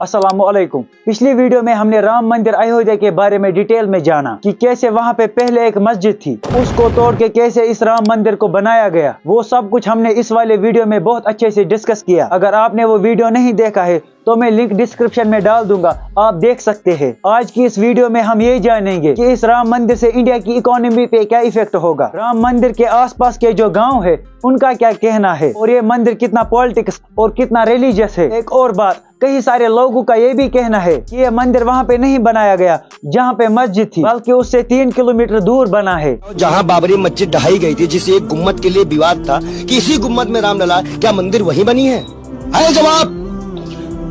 अस्सलामुअलैकुम। पिछली वीडियो में हमने राम मंदिर अयोध्या के बारे में डिटेल में जाना कि कैसे वहाँ पे पहले एक मस्जिद थी, उसको तोड़ के कैसे इस राम मंदिर को बनाया गया। वो सब कुछ हमने इस वाले वीडियो में बहुत अच्छे से डिस्कस किया। अगर आपने वो वीडियो नहीं देखा है तो मैं लिंक डिस्क्रिप्शन में डाल दूंगा, आप देख सकते हैं। आज की इस वीडियो में हम ये जानेंगे कि इस राम मंदिर से इंडिया की इकोनॉमी पे क्या इफेक्ट होगा, राम मंदिर के आसपास के जो गांव है उनका क्या कहना है, और ये मंदिर कितना पॉलिटिक्स और कितना रिलीजियस है। एक और बात, कई सारे लोगों का ये भी कहना है कि ये मंदिर वहाँ पे नहीं बनाया गया जहाँ पे मस्जिद थी, बल्कि उससे 3 किलोमीटर दूर बना है, जहाँ बाबरी मस्जिद ढहाई गई थी, जिसे एक गुम्मद के लिए विवाद था कि इसी गुम्मद में रामलला, क्या मंदिर वहीं बनी है? है जवाब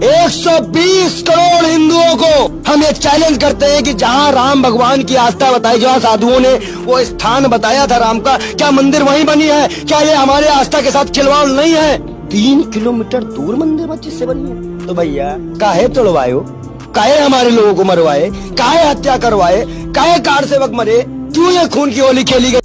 120 करोड़ हिंदुओं को हम ये चैलेंज करते हैं कि जहाँ राम भगवान की आस्था बताई, जहाँ साधुओं ने वो स्थान बताया था राम का, क्या मंदिर वहीं बनी है? क्या ये हमारे आस्था के साथ खिलवाड़ नहीं है? 3 किलोमीटर दूर मंदिर मस्जिद से बनी है। तो भैया काहे तोड़वाए, काहे हमारे लोगों को मरवाए, काहे हत्या करवाए, काहे कार सेवक मरे, क्यों ये खून की होली खेली गई,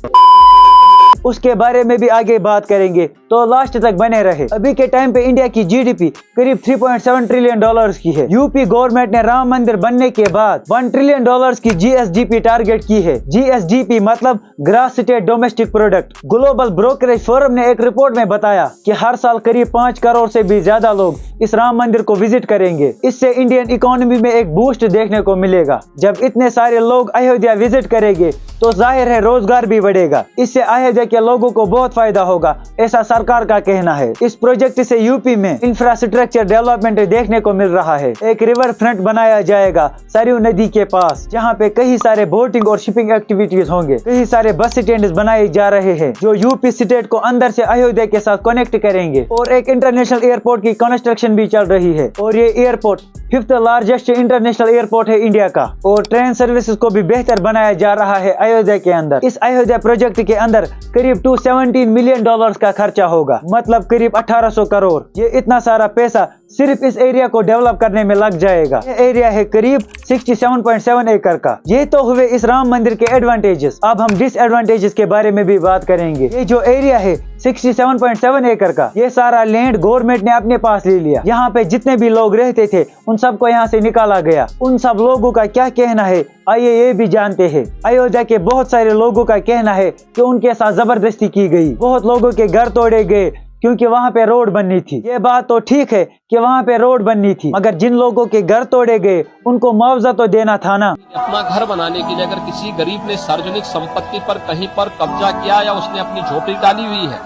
उसके बारे में भी आगे बात करेंगे, तो लास्ट तक बने रहे। अभी के टाइम पे इंडिया की जीडीपी करीब 3.7 ट्रिलियन डॉलर्स की है। यूपी गवर्नमेंट ने राम मंदिर बनने के बाद 1 ट्रिलियन डॉलर्स की जीएसडीपी टारगेट की है। जीएसडीपी मतलब gross state domestic product. Global brokerage forum ने एक रिपोर्ट में बताया कि हर साल करीब 5 करोड़ से भी ज्यादा लोग इस राम मंदिर को विजिट करेंगे। इससे इंडियन इकोनॉमी में एक बूस्ट देखने को मिलेगा। जब इतने सारे लोग अयोध्या विजिट करेंगे तो जाहिर है रोजगार भी बढ़ेगा। इससे अयोध्या के लोगों को बहुत फायदा होगा, ऐसा सरकार का कहना है। इस प्रोजेक्ट से यूपी में इंफ्रास्ट्रक्चर डेवलपमेंट देखने को मिल रहा है। एक रिवर फ्रंट बनाया जाएगा सरयू नदी के पास, जहाँ पे कई सारे बोटिंग और शिपिंग एक्टिविटीज होंगे। कई सारे बस स्टैंड बनाए जा रहे हैं जो यूपी स्टेट को अंदर से अयोध्या के साथ कनेक्ट करेंगे, और एक इंटरनेशनल एयरपोर्ट की कंस्ट्रक्शन भी चल रही है, और ये airport 5th largest international airport है इंडिया का। और ट्रेन सर्विसेज को भी बेहतर बनाया जा रहा है अयोध्या के अंदर। इस अयोध्या प्रोजेक्ट के अंदर करीब 217 मिलियन डॉलर्स का खर्चा होगा, मतलब करीब 1800 करोड़। ये इतना सारा पैसा सिर्फ इस एरिया को डेवलप करने में लग जाएगा। ये एरिया है करीब 67.7 एकड़ का। ये तो हुए इस राम मंदिर के एडवांटेजेस। अब हम डिसएडवांटेजेस के बारे में भी बात करेंगे। ये जो एरिया है 67.7 एकड़ का, ये सारा लैंड गवर्नमेंट ने अपने पास ले लिया। यहाँ पे जितने भी लोग रहते थे उन सबको यहाँ से निकाला गया। उन सब लोगों का क्या कहना है आइए ये भी जानते हैं। अयोध्या के बहुत सारे लोगों का कहना है कि उनके साथ जबरदस्ती की गई। बहुत लोगों के घर तोड़े गए क्योंकि वहाँ पे रोड बननी थी। ये बात तो ठीक है कि वहाँ पे रोड बननी थी, मगर जिन लोगों के घर तोड़े गए उनको मुआवजा तो देना था ना। अपना घर बनाने के लिए अगर किसी गरीब ने सार्वजनिक संपत्ति पर कहीं पर कब्जा किया या उसने अपनी झोपड़ी डाली हुई है,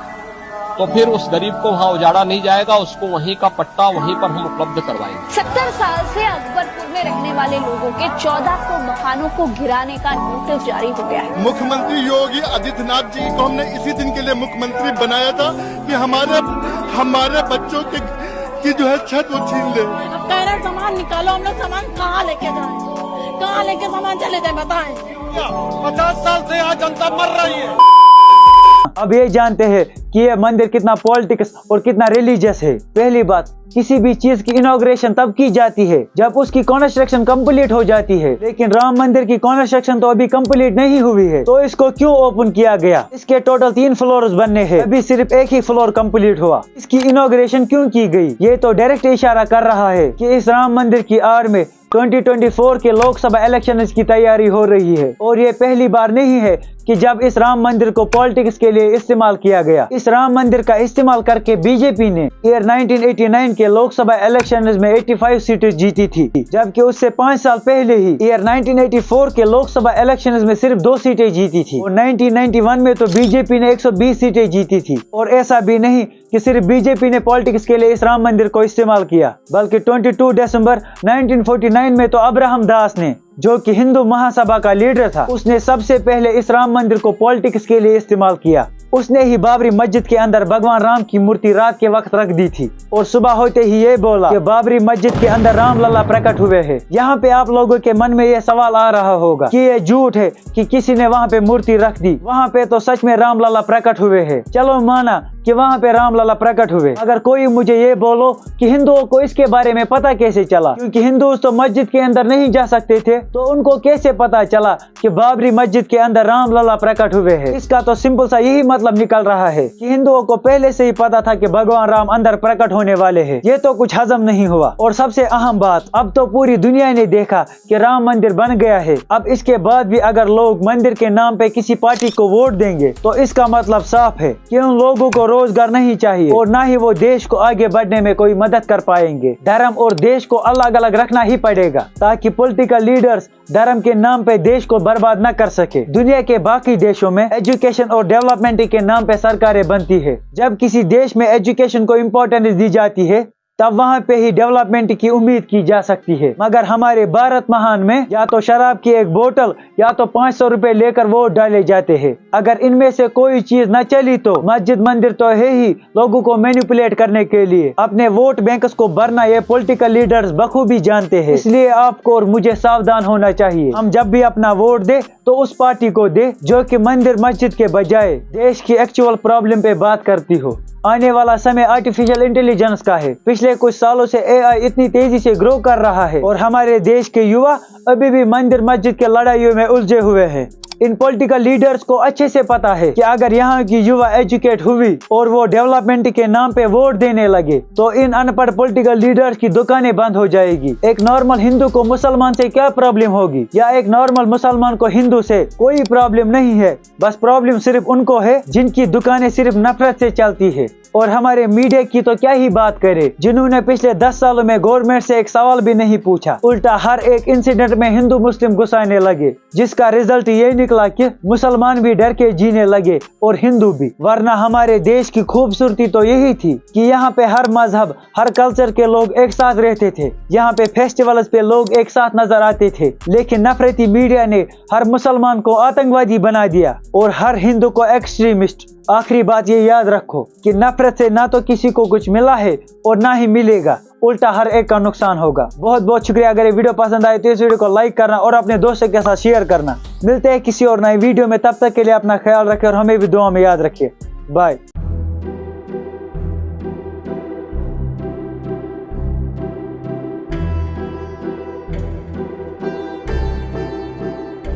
तो फिर उस गरीब को वहाँ उजाड़ा नहीं जाएगा, उसको वहीं का पट्टा वहीं पर हम उपलब्ध करवाएंगे। 70 साल से अकबरपुर में रहने वाले लोगों के 1400 मकानों को गिराने का नोटिस जारी हो गया है। मुख्यमंत्री योगी आदित्यनाथ जी को हमने इसी दिन के लिए मुख्यमंत्री बनाया था कि हमारे बच्चों की जो है छत वो छीन ले। अब कह रहे सामान निकालो, हम लोग सामान कहाँ लेके जाए, कहाँ लेके सामान चले जाए बताएं। 50 साल से यहाँ जनता मर रही है। अब ये जानते हैं कि ये मंदिर कितना पॉलिटिक्स और कितना रिलीजियस है। पहली बात, किसी भी चीज की इनॉग्रेशन तब की जाती है जब उसकी कंस्ट्रक्शन कंप्लीट हो जाती है, लेकिन राम मंदिर की कंस्ट्रक्शन तो अभी कंप्लीट नहीं हुई है, तो इसको क्यों ओपन किया गया? इसके टोटल 3 फ्लोर्स बनने हैं, अभी सिर्फ एक ही फ्लोर कंप्लीट हुआ। इसकी इनॉग्रेशन क्यों की गई? ये तो डायरेक्ट इशारा कर रहा है कि इस राम मंदिर की आड़ में 2024 के लोकसभा इलेक्शन की तैयारी हो रही है, और ये पहली बार नहीं है कि जब इस राम मंदिर को पॉलिटिक्स के लिए इस्तेमाल किया गया। इस राम मंदिर का इस्तेमाल करके बीजेपी ने ईयर 1989 के लोकसभा इलेक्शन में 85 सीटें जीती थी, जबकि उससे 5 साल पहले ही ईयर 1984 के लोकसभा इलेक्शन में सिर्फ 2 सीटें जीती थी, और 1991 में तो बीजेपी ने 120 सीटें जीती थी। और ऐसा भी नहीं कि सिर्फ बीजेपी ने पॉलिटिक्स के लिए इस राम मंदिर को इस्तेमाल किया, बल्कि 22 दिसंबर 1949 में तो अब्राहम दास ने, जो कि हिंदू महासभा का लीडर था, उसने सबसे पहले इस राम मंदिर को पॉलिटिक्स के लिए इस्तेमाल किया। उसने ही बाबरी मस्जिद के अंदर भगवान राम की मूर्ति रात के वक्त रख दी थी, और सुबह होते ही ये बोला कि बाबरी मस्जिद के अंदर राम लल्ला प्रकट हुए हैं। यहाँ पे आप लोगों के मन में ये सवाल आ रहा होगा कि ये झूठ है कि किसी ने वहाँ पे मूर्ति रख दी, वहाँ पे तो सच में राम लल्ला प्रकट हुए हैं। चलो माना कि वहाँ पे रामलला प्रकट हुए। अगर कोई मुझे ये बोलो कि हिंदुओं को इसके बारे में पता कैसे चला, क्योंकि हिंदू तो मस्जिद के अंदर नहीं जा सकते थे, तो उनको कैसे पता चला कि बाबरी मस्जिद के अंदर रामलला प्रकट हुए हैं। इसका तो सिंपल सा यही मतलब निकल रहा है कि हिंदुओं को पहले से ही पता था कि भगवान राम अंदर प्रकट होने वाले हैं। ये तो कुछ हजम नहीं हुआ। और सबसे अहम बात, अब तो पूरी दुनिया ने देखा कि राम मंदिर बन गया है। अब इसके बाद भी अगर लोग मंदिर के नाम पे किसी पार्टी को वोट देंगे तो इसका मतलब साफ है कि उन लोगों को रोजगार नहीं चाहिए और ना ही वो देश को आगे बढ़ने में कोई मदद कर पाएंगे। धर्म और देश को अलग अलग रखना ही पड़ेगा ताकि पॉलिटिकल लीडर्स धर्म के नाम पे देश को बर्बाद न कर सके। दुनिया के बाकी देशों में एजुकेशन और डेवलपमेंट के नाम पे सरकारें बनती है। जब किसी देश में एजुकेशन को इम्पोर्टेंस दी जाती है तब वहाँ पे ही डेवलपमेंट की उम्मीद की जा सकती है। मगर हमारे भारत महान में या तो शराब की एक बोतल या तो 500 रुपए लेकर वोट डाले जाते हैं। अगर इनमें से कोई चीज न चली तो मस्जिद मंदिर तो है ही लोगों को मैनिपुलेट करने के लिए। अपने वोट बैंक्स को भरना ये पॉलिटिकल लीडर्स बखूबी जानते हैं। इसलिए आपको और मुझे सावधान होना चाहिए। हम जब भी अपना वोट दे तो उस पार्टी को दे जो कि मंदिर मस्जिद के बजाय देश की एक्चुअल प्रॉब्लम पे बात करती हो। आने वाला समय आर्टिफिशियल इंटेलिजेंस का है। पिछले कुछ सालों से एआई इतनी तेजी से ग्रो कर रहा है और हमारे देश के युवा अभी भी मंदिर मस्जिद के लड़ाइयों में उलझे हुए हैं। इन पॉलिटिकल लीडर्स को अच्छे से पता है कि अगर यहाँ की युवा एजुकेट हुई और वो डेवलपमेंट के नाम पे वोट देने लगे तो इन अनपढ़ पॉलिटिकल लीडर्स की दुकानें बंद हो जाएगी। एक नॉर्मल हिंदू को मुसलमान से क्या प्रॉब्लम होगी, या एक नॉर्मल मुसलमान को हिंदू से कोई प्रॉब्लम नहीं है। बस प्रॉब्लम सिर्फ उनको है जिनकी दुकानें सिर्फ नफरत से चलती है। और हमारे मीडिया की तो क्या ही बात करे, जिन्होंने पिछले 10 सालों में गवर्नमेंट से एक सवाल भी नहीं पूछा। उल्टा हर एक इंसिडेंट में हिंदू मुस्लिम घुसाने लगे, जिसका रिजल्ट ये निकला कि मुसलमान भी डर के जीने लगे और हिंदू भी। वरना हमारे देश की खूबसूरती तो यही थी कि यहाँ पे हर मजहब हर कल्चर के लोग एक साथ रहते थे। यहाँ पे फेस्टिवल्स पे लोग एक साथ नजर आते थे। लेकिन नफरती मीडिया ने हर मुसलमान को आतंकवादी बना दिया और हर हिंदू को एक्सट्रीमिस्ट। आखिरी बात ये याद रखो कि नफरत से ना तो किसी को कुछ मिला है और ना ही मिलेगा, उल्टा हर एक का नुकसान होगा। बहुत बहुत शुक्रिया। अगर ये वीडियो पसंद आए तो इस वीडियो को लाइक करना और अपने दोस्तों के साथ शेयर करना। मिलते हैं किसी और नई वीडियो में, तब तक के लिए अपना ख्याल रखें और हमें भी दुआ में याद रखिए। बाय।